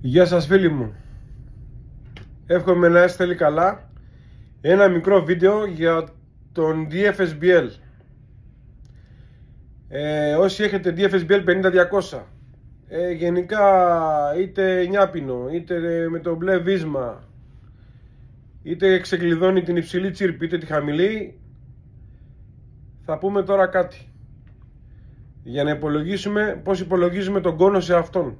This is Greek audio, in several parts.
Γεια σας φίλοι μου. Εύχομαι να είστε όλοι καλά. Ένα μικρό βίντεο για τον DFSBL. Όσοι έχετε DFSBL 50-200, γενικά είτε νιάπινο, είτε με το μπλε βίσμα, είτε ξεκλειδώνει την υψηλή τσίρπη είτε τη χαμηλή, θα πούμε τώρα κάτι για να υπολογίσουμε πώς υπολογίζουμε τον κόνο σε αυτόν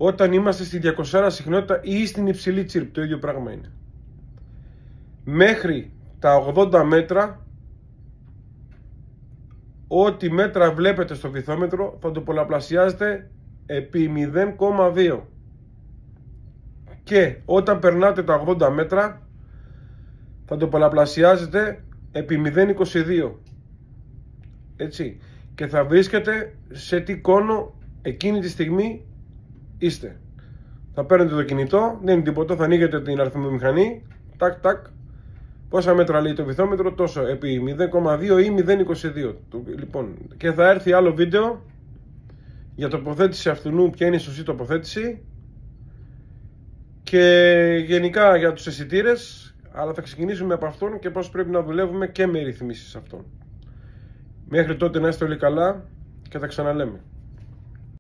όταν είμαστε στη 200 συχνότητα ή στην υψηλή τσίρπη. Το ίδιο πράγμα είναι. Μέχρι τα 80 μέτρα, ό,τι μέτρα βλέπετε στο βυθόμετρο θα το πολλαπλασιάζετε επί 0,2 και όταν περνάτε τα 80 μέτρα θα το πολλαπλασιάζετε επί 0,22, έτσι, και θα βρίσκετε σε τι κόνο εκείνη τη στιγμή είστε. Θα παίρνετε το κινητό, δεν είναι τίποτα, θα ανοίγετε την αριθμομηχανή, τάκ τάκ, πόσα μέτρα λέει το βυθόμετρο, τόσο επί 0,2 ή 0,22. Λοιπόν, και θα έρθει άλλο βίντεο για τοποθέτηση αυτού, ποια είναι η σωστή τοποθέτηση, και γενικά για τους αισθητήρες, αλλά θα ξεκινήσουμε από αυτόν και πώς πρέπει να δουλεύουμε και με ρυθμίσεις αυτών. Μέχρι τότε να είστε όλοι καλά και τα ξαναλέμε.